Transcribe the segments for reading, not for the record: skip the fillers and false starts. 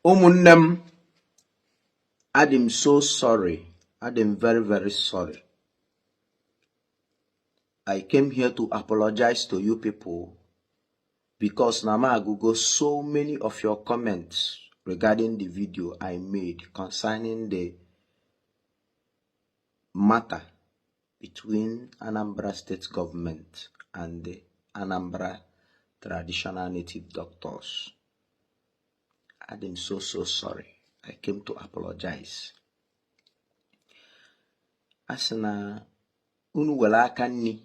Umunnem, I'm so sorry. I'm very, very sorry. I came here to apologize to you people because Nama Google so many of your comments regarding the video I made concerning the matter between Anambra State government and the Anambra traditional native doctors. I'm so sorry. I came to apologize. Asina unu wele aka nni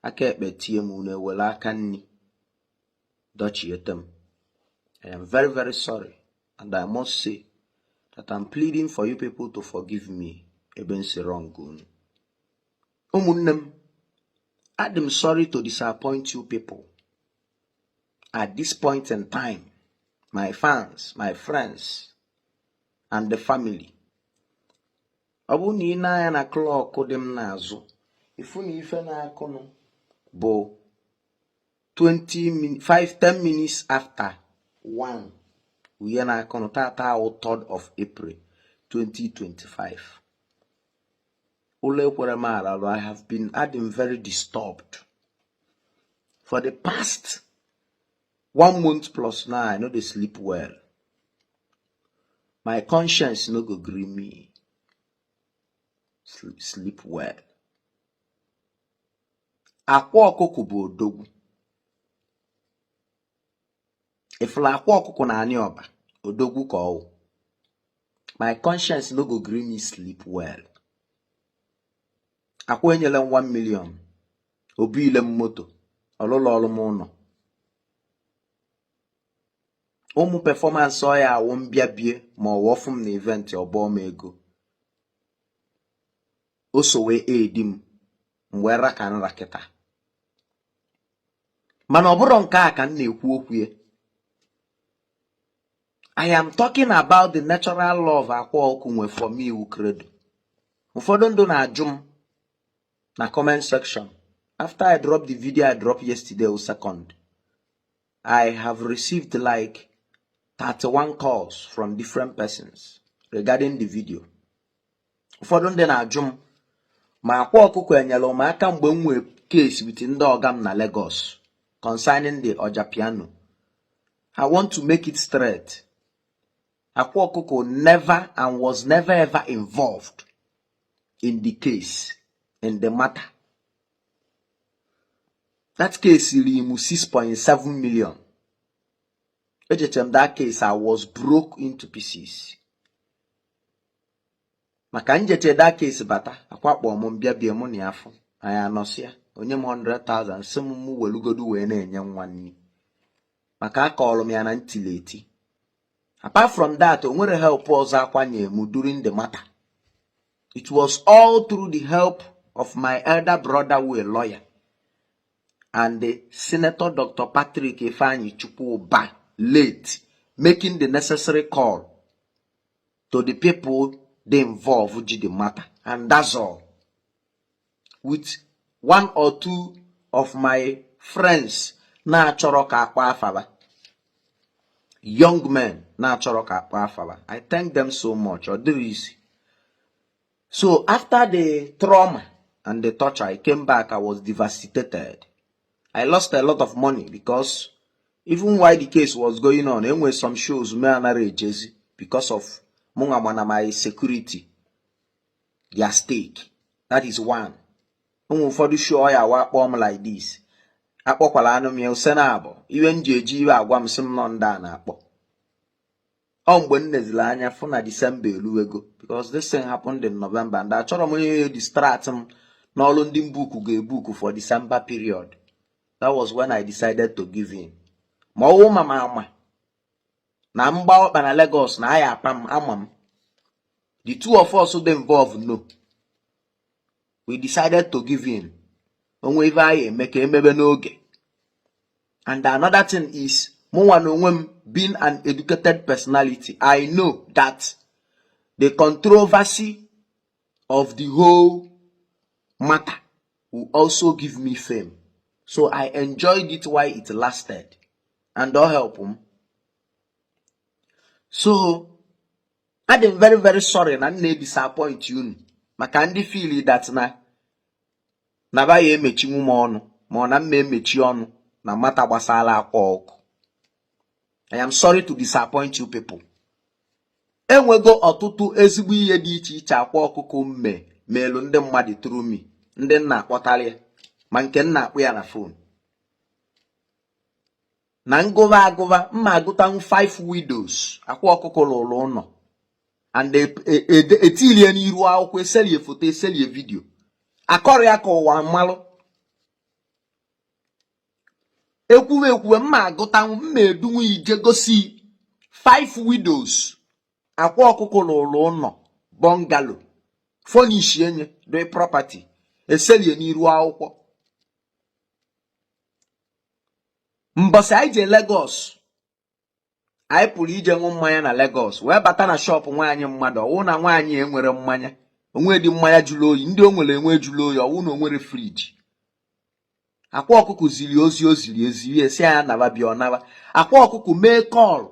aka ekpe tie m unu ewele aka nni dochiete m. I am very, very sorry, and I must say that I'm pleading for you people to forgive me ebe nsi wrong unu. Umunnem, I'm sorry to disappoint you people. At this point in time, my fans, my friends, and the family. Obu na ina ya na clock dị m n'azụ. Ifu na ife na-akụ nụ bụ 10 minutes after 1. Uye na-akụ nụ tata 3rd of April 2025. Ule kwere m alalu, I have been very disturbed. For the past 1 month plus now, I know they sleep well. My conscience no go gree me sleep well. Akwa ọkụkụ bụ odogwu. Ifula akwa ọkụkụ na ani ọba, odogwu ka ọwụ. My conscience no go gree me sleep well. Akwa enyele 1 million. Obi ile moto. Ọlụlọ ọlụ m ụnọ. Ụmụ performance ọya awụ mbịa bie ma ọ wọfụ m na event ọbọ m ego. O so wee edi m mgbe raka nrakịta. Mana ọ bụrụ nke a ka m na-ekwu okwu ya. I am talking about the natural love akwa ọkụ nwe for me who credo. Ụfọdụ ndụ na-ajụ m na comment section. After I dropped the video I dropped yesterday or second, I have received like 31 calls from different persons regarding the video. Ụfọdụ ndị na-ajụ m ma akwa ọkụkọ enyela m aka mgbe m nwee case with ndị ọga m na Lagos concerning the Oja piano. I want to make it straight. Akwa ọkụkọ never and was never ever involved in the case, in the matter. That case is 6.7 million. That case I was broke into pieces. Maka njete that case bata akwa kpọ m bịa bie m na afọ. Anyị anọsịa onye m 100,000 sị m welugodu wee na-enye nwa nni. Maka akọọlụ m ya na ntileti. Apart from that, onwere help ọzọ akwanye m during the matter. It was all through the help of my elder brother who a lawyer and the Senator Dr. Patrick Ifeanyi Chukwuba late making the necessary call to the people they involved with the matter. And that's all. With 1 or 2 of my friends na achọrọ ka akpa afaba. Young men na achọrọ ka akpa afaba. I thank them so much. Or there is. So after the trauma and the torture, I came back, I was devastated. I lost a lot of money because even while the case was going on, there were some shows me and Jesse because of my security, their stake. That is one. For the show I work like this. Akpokwala anu mi usenabo. Even jeji iwe agwa m sim no nda na akpo. Mgbe nnezile anya fụ na December eluwego because this thing happened in November and achọrọ m onye distract m n'ọlụ ndị mbuku ga-ebuku for December period. That was when I decided to give in. Ma ọwụ mama ama na mgba ọkpa na Lagos na aya apam ama m. The two of us who involved no. We decided to give in. Onwe ife anyị eme ka emebe n'oge. And another thing is, being an educated personality, I know that the controversy of the whole matter will also give me fame. So I enjoyed it while it lasted. And all help them. So I'm very very sorry na nna disappoint you maka ndị feel that na ba ya emechi nwu m ọnụ ma na mma emechi ọnụ na mata gbasara akwa ọkụ. I am sorry to disappoint you people. Enwego ọtụtụ ezigbo ihe dị iche iche akwa ọkụkọ meelu ndị mmadụ through me, ndị nna akpọtara ya ma nke nna akpụ ya na phone. Na ngụva agụva mma agụtanwu 5 widows akwa ọkụkọ lụrụ ụlọ and etilie n'iru akwụkwọ eselie foto eselie vidio akọrọ ya ka ụwa mmalụ. Ekwuwe mma agụtanwu mma edunwu ije gosi 5 widows akwa ọkụkọ lụrụ ụlọ bungalow furnish enye do property eselie n'iru akwụkwọ. Mbọsị anyị je Lagos anyị pụrụ ije ṅụ mmanya na Lagos wee bata na shop nwaanyị mmadụ ọwụ na nwaanyị enwere mmanya onwe dị mmanya jụrụ oyi ndị o nwere enwe jụrụ oyi ọwụ na onwere friji. Akwa ọkụkọ ziri ozi o ziri ezi esi ya naba bịa ọ naba. Akwa ọkụkọ mee call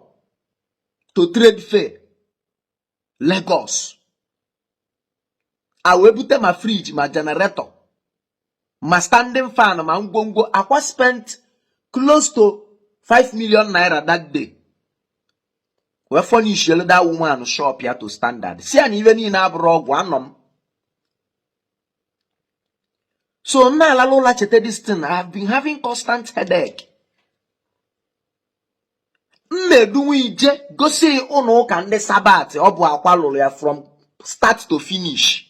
to trade fair Lagos a wee bute ma friji ma generator ma standing fan ma ngwongwo. Akwa spent close to 5 million naira that day. We furnish that woman shop ya to standard. See an even in abroad one. So now la chete this thing. I have been having constant headache. Je go see ono kande sabat obu akwa lolo ya from start to finish.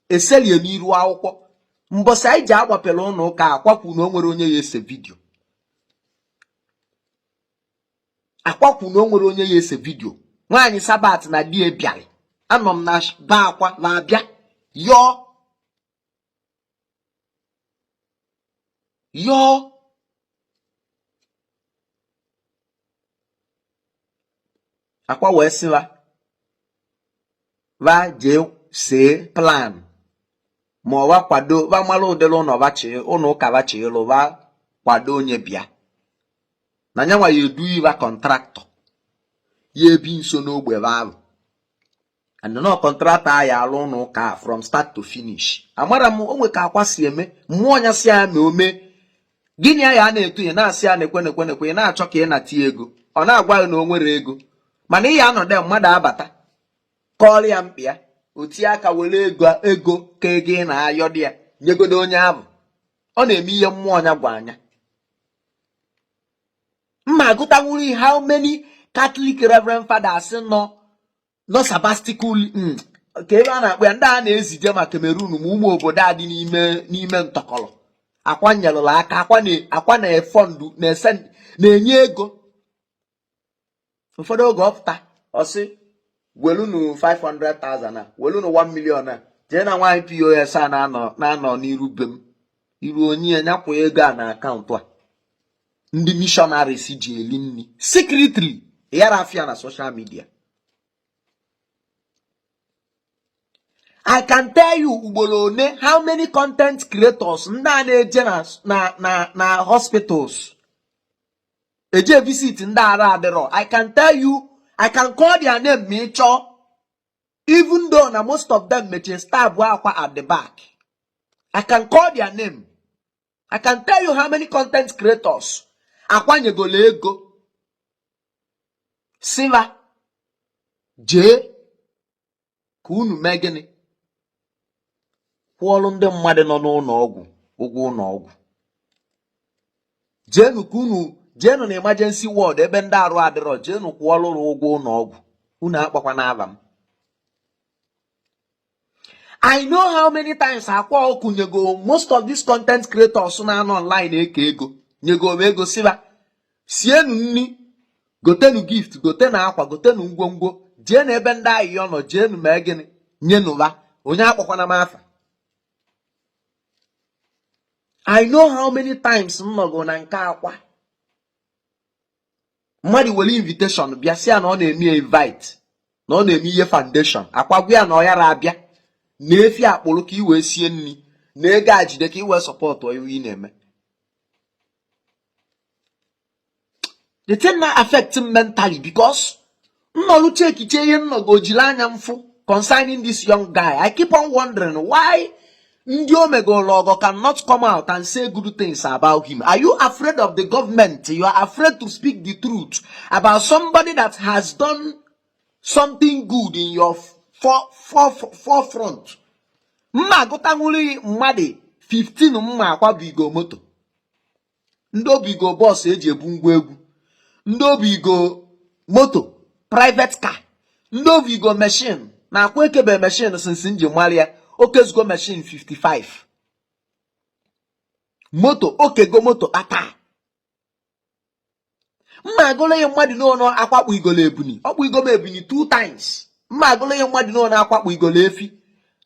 Eseli niru akwụkwọ. Mbosi anyị ji agbapele ono ka akwakwu na onwere onye ya ese video. Akwakwu na onwere onye ya ese video. Nwaanyị sabat na di ebiali. Anom na ba akwa na abịa. Yo akwa wee siwa va je se plan ma wa kwado va malụ ụdịrị ụnọ vachi ụnọ ụka vachi ịlụ va kwado onye bịa na nyanwa ya edu iva kọntraktọ ya ebi nso n'ogbe valụ and no kọntraktọ ya alụ ụnọ ụka from start to finish. Amara m onwe ka akwa si eme mmụọ nya si ya ma ome gịnị ya na-etu ya na-asị ya nekwe na-achọ ka ị na-ati ego ọ na-agwa ya na o nwere ego mana ihe anọdụ mmadụ abata kọọrọ ya mkpi ya otie aka were ego ka ego ị na-ayọ dị ya nyegodo onye ahụ ọ na-eme ihe mmụọ nya gwa anya. Mma agụtanwuru how many Catholic Reverend Fathers nọ sabbastical ka ebe a na-akpọ ya ndị a na-ezije ma Cameroon ma ụmụ obodo a dị n'ime ntọkọrọ akwa nyelụrụ aka akwa na-efọndụ na-enye ego. Ụfọdụ oge ọpụta ọsị welunu 500,000 na welunu 1 million na jee na nwaanyị POS a na-anọ n'iru be m iru onye nyakwa ego a na akaụntụ a ndị missionaries ji eli nri secretary yara afia na social media. I can tell you ugboro one how many content creators ndị a na-eje na hospitals eje visit ndị ara adịrọ. I can tell you, I can call their name ma ịchọ even though na most of them meche stab akwa at the back. I can call their name. I can tell you how many content creators akwanyegolo ego siva jee ka unu mee gịnị kwụọlụ ndị mmadụ nọ n'ụlọ ọgwụ ụgwọ ụlọ ọgwụ. Jeenu ka jeenu na emergency ward ebe ndị arụ adịrọ jeenu kwụọlụ ụgwọ ụlọ ọgwụ unu akpakwa n'aba m. I know how many times akwa ọkụ nyego most of these content creators na-anọ online eke ego nyego ego siba sienu nni gotenu gift gotenu akwa gotenu ngwongwo jeenu ebe ndị ahịa nọ jeenu mee gịnị nyenụba onye akpakwana m afa. I know how many times nnọgo na nke akwa mmadụ were invitation bịa sị ya na ọ na-eme invite na ọ na-eme ihe foundation akwagwa ya na ọ yara abịa na-efi akpụrụ ka i wee sie nri na ego ajide ka i wee sọpọtụ iwu ị na-eme. The thing na affect him mentally because No check no go jilanya mfu concerning this young guy. I keep on wondering why Ndi Omegologo cannot come out and say good things about him. Are you afraid of the government? You are afraid to speak the truth about somebody that has done something good in your forefront. Mma gotanguli mmadi 15 mma akwabigo moto. Ndo bigo boss eji ebu ngwa egwu. Ndo bigo moto, private car. Ndo bigo machine. Na akwekebe machine since nji mwalia. Okezgo machine 55. Moto, okego moto ata. Mma agole ye mmadi no akwakpu igole ebuni. Okpu igome ebuni 2 times. Mma agole ye mmadi no akwakpu igole efi.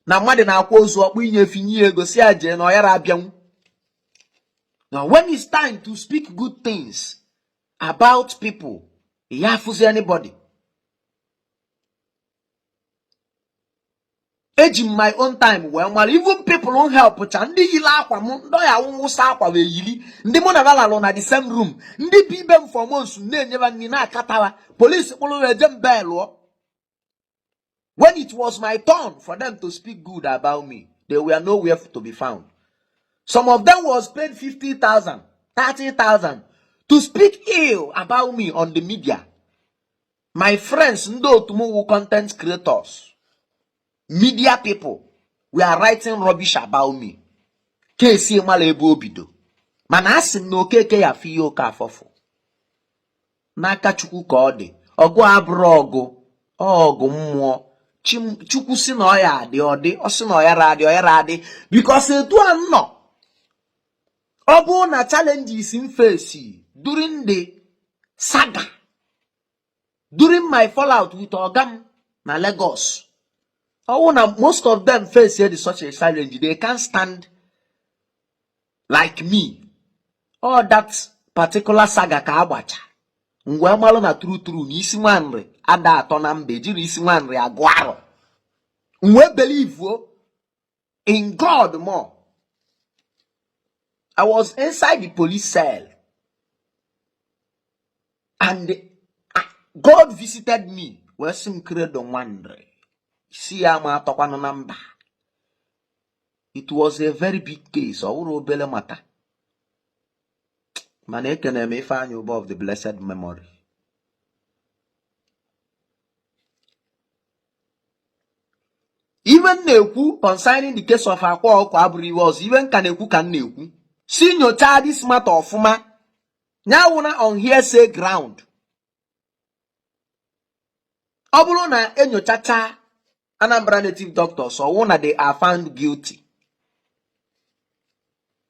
Na mmadi na akwa ozu okpu inye efi nye ego si aje na oyara abianwu. Now when it's time to speak good things about people, yafuzi anybody. Age in my own time, well, even people won't help. Ndi yila akwa mu, ndo ya ungusa akwa we yili. Ndi mona vala na the same room. Ndi bibem for months, ne never nina katawa. Police ulu them belo. When it was my turn for them to speak good about me, they were nowhere to be found. Some of them was paid 50,000, 30,000 to speak ill about me on the media. My friends, ndo tumu content creators. Media people we are writing rubbish about me. Kesi mala ebe obido. Mana asim no keke ya fiyo ka afofo. N'aka Chukwu ka ọ dị. Ọgụ abụrụ ọgụ. Ọgụ mmụọ. Chukwu si na ọ ya adị ọ dị. Ọ si na ọ yara adị. Because etu anọ. Ọ bụ na challenges in face during the saga. During my fallout with Ogam na Lagos. Oh, now most of them face here such a challenge. They can't stand like me. Oh, that particular saga ka abacha. Ngwe malo na true ni isi nwanre ada ato na mbe jiri isi nwanre agwaro. Ngwe believe in God more. I was inside the police cell and God visited me. Where some credo nwanre. It was a very big case. Obele matter. Manekene me find you above the blessed memory. Even Neku concerning the case of Akwa Abri was even Kaneku can Neku. See your child this matter of Fuma. Now on hearsay ground. Obulona enyo chacha. Anambra native doctors or one that they are found guilty.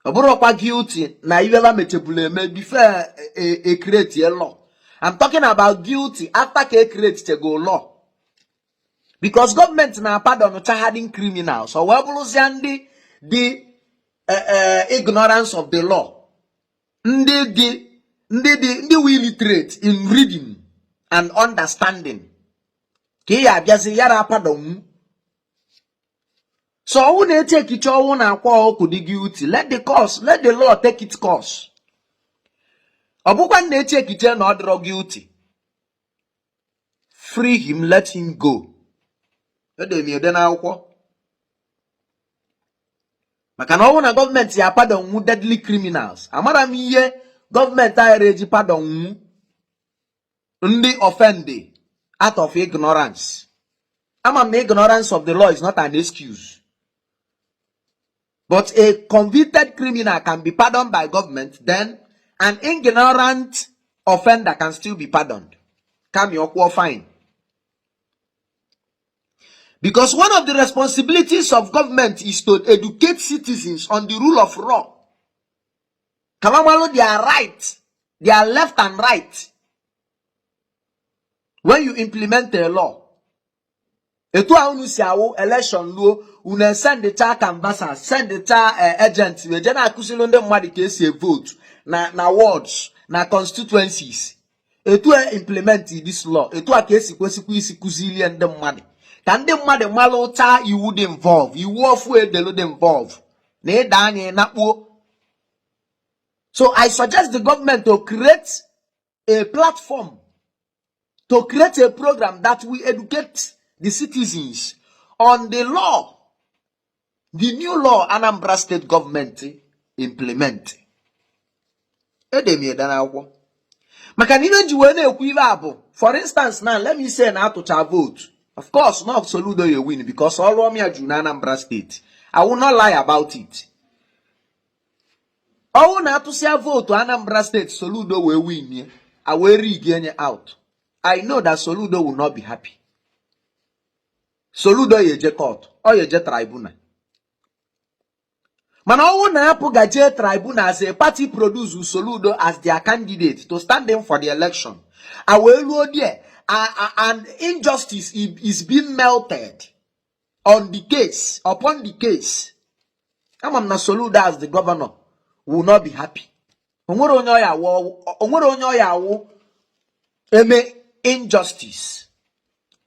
Oburokwa guilty na iwela metebule me before a create a law. I'm talking about guilty after they create to go law. Because government na pardon no hardened criminals. So wabuluziandi the ignorance of the law. Ndi we illiterate in reading and understanding. Kiya biazi yara pardon. So when they take it all na kwa could guilty, let the law take its course. Obukwan they take it not draw guilty. Free him, let him go. Makana wana government ya pardon deadly criminals. Amara miye government reji pardon ndi offended out of ignorance. Ignorance of the law is not an excuse. But a convicted criminal can be pardoned by government, then an ignorant offender can still be pardoned. Come your fine. Because one of the responsibilities of government is to educate citizens on the rule of law. Kamamalo, they are right. They are left and right. When you implement a law, etu aunu siawo election lo una send the cha canvasser, send the cha agents we je na akusilo nde mmadu ka esi vote na wards na constituencies. Etu implement this law, etu ka esi kwesikwa isi kuzili nde mmadu ka ndị mmadu malo cha iwu dey involve, iwu ofu edelo dey involve na ida anya na kpuo. So I suggest the government to create a platform to create a program that will educate the citizens on the law, the new law Anambra State government implement. Maka na ibe ji wee na-ekwu ibe abụ, for instance now, let me say na atụcha vote. Of course, not Soludo you win because all of me are in Anambra State. I will not lie about it. All na to say vote to Anambra State, Soludo will win. I will regain out. I know that Soludo will not be happy. Soludo ye je court or ye je tribunal. Man, all na apu gaje tribunal as a party produce Soludo as their candidate to stand in for the election. I will go there. And injustice is being melted on the case, upon the case. I'm not Soludo as the governor will not be happy. Eme injustice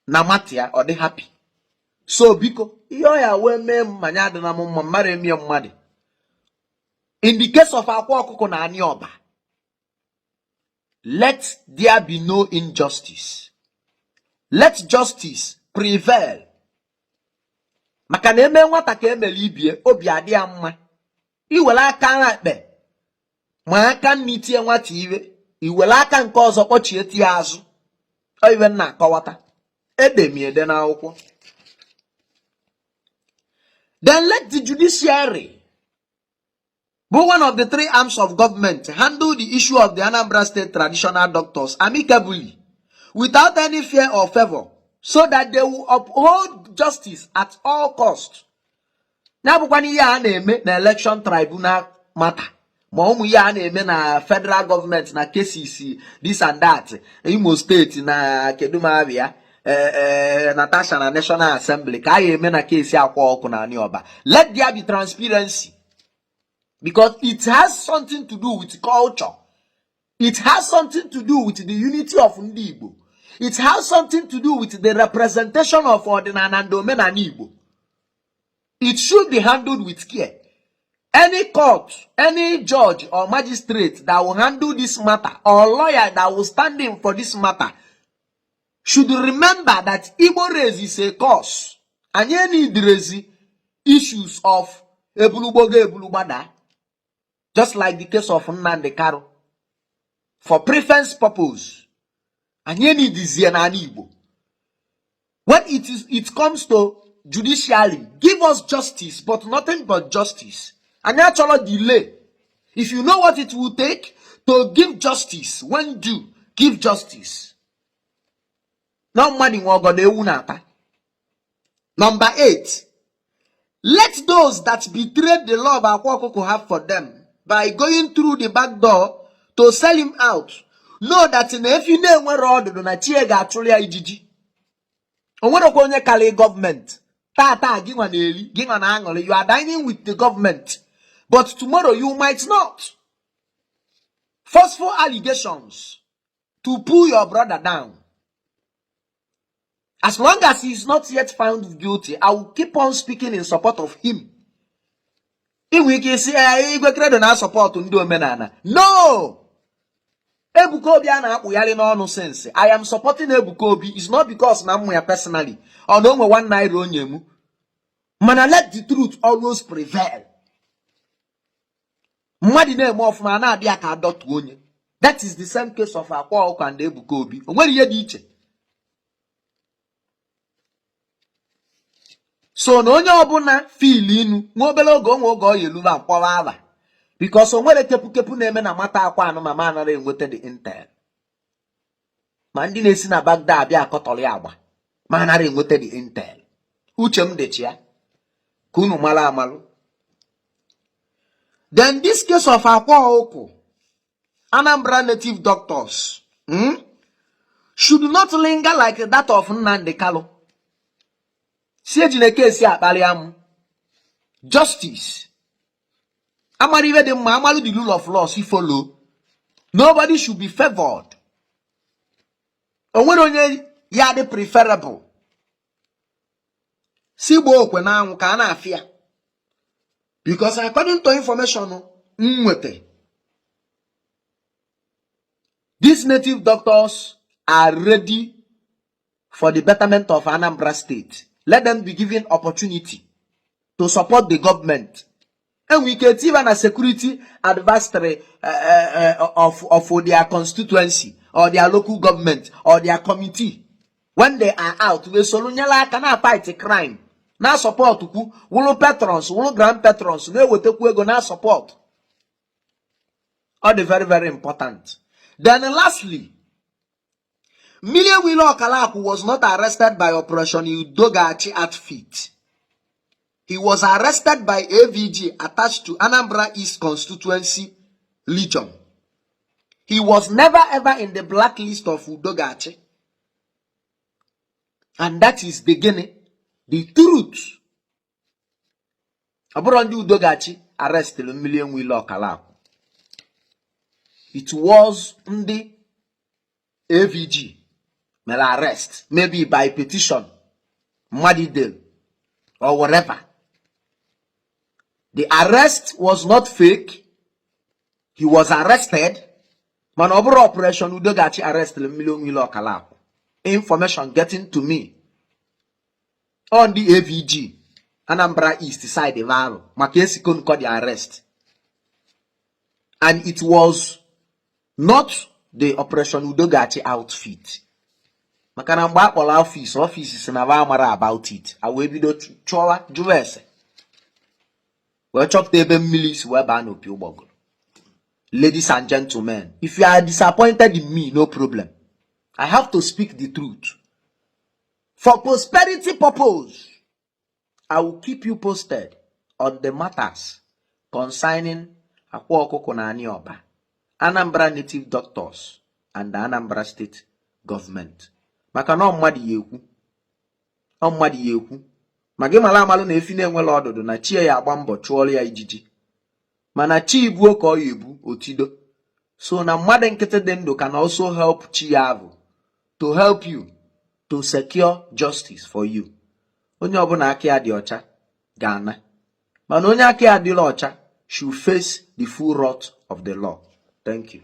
na matia or they happy. So biko yoya we me manyada na mare mi mmade. In the case of akwa okuko na ani oba, let there be no injustice. Let justice prevail. Maka na eme nwata ka emele ibie obi adi ya mma. Iwela aka na ekpe. Ma aka nnitie nwata iwe, iwela aka nke ọzọ kpọchie tie azụ. O iwe na akọwata. Edemiede na akwụkwọ. Then let the judiciary, but one of the three arms of government, handle the issue of the Anambra State traditional doctors amicably, without any fear or favor, so that they will uphold justice at all costs. Now, when you are na election tribunal matter, Momu ya na federal government na KCC, this and that, Imo State na Keduma Avia, Natasha na National Assembly, Kaye na KC akwa oku na Anioba. Let there be transparency, because it has something to do with culture. It has something to do with the unity of Igbo. It has something to do with the representation of Ordinandome and Igbo. It should be handled with care. Any court, any judge or magistrate that will handle this matter, or lawyer that will stand in for this matter, should remember that Igbo race is a cause. And you need raise issues of Ebuluboge Ebulubada, just like the case of Nnamdi Kanu, for preference purpose. And you need this Igbo. When it comes to judiciary, give us justice, but nothing but justice. And natural delay. If you know what it will take to give justice, when due, give justice. Now, money Number 8. Let those that betrayed the love Akwakoko have for them by going through the back door to sell him out know that if you know where all the Donatiega actually ijiji. And what a Kali government. Tata, give an angle. You are dining with the government. But tomorrow you might not. Forceful allegations to pull your brother down. As long as he is not yet found guilty, I will keep on speaking in support of him. If we can say, I will support Ndomenana. No! Ebukobi ana no sense. I am supporting Ebukobi. It's not because Namuya personally. Or no one night on yemu. Man, let the truth always prevail. That is the same case of Akwa and Ebukobi. Where you did it? So no nyobuna feel inu ngobelo go yeluva akwa because onwere kepu na eme na mata akwa anu mama anara enwete the intel. Ma ndị na-esi na Baghdad abịa akọtọrọ agba ma anara enwete the intel. Uche m dị chia ka unu mara amalu. Then this case of Akwa Oko, Anambra native doctors, should not linger like that of Nnamdi Kanu. Justice. The rule of law, si follow. Nobody should be favored. Yade preferable. Sibo kwena ka na afia. Because according to information, these native doctors are ready for the betterment of Anambra State. Let them be given opportunity to support the government. And we can even a security advisory of their constituency or their local government or their committee. When they are out, we solunyala cannot fight a crime. Now support ku wulu patrons, wulu grand patrons, we will take go now support. All the very, very important. Then lastly, Million Willow Okalaku was not arrested by Operation Udogachi outfit. He was arrested by AVG attached to Anambra East Constituency Legion. He was never ever in the blacklist of Udogachi. And that is beginning the truth. Aburondi Udogachi arrested Million Willow Okalaku. It was the AVG may arrest, maybe by petition, Madidel, or whatever. The arrest was not fake. He was arrested. Man, over Operation Udogachi arrested Million Willow Okalaku. Information getting to me on the AVG, Anambra East side of Varo. Makesi couldn't call the arrest. And it was not the Operation Udogachi outfit. Makana mba office is na mara about it. I will be do chola juvese. We chop tebe milis we ban opi ubogol. Ladies and gentlemen, if you are disappointed in me, no problem. I have to speak the truth. For prosperity purpose, I will keep you posted on the matters concerning Akwa Okoko na Anioba, Anambra native doctors, and the Anambra state government. Maka na mmadi yekwu. Magi mala amalu na efi na-enwele ọdụdụ na chi ya agba mbọ chụọrọ ya ijiji. Mana chi ibuo ka ọ yebu otido. So na mmadụ nkịtị dị ndụ can also help chi ya avụ to help you to secure justice for you. Onye ọbụla aka ya dị ọcha ga-ana. Mana onye aka ya adịla ọcha should face the full wrath of the law. Thank you.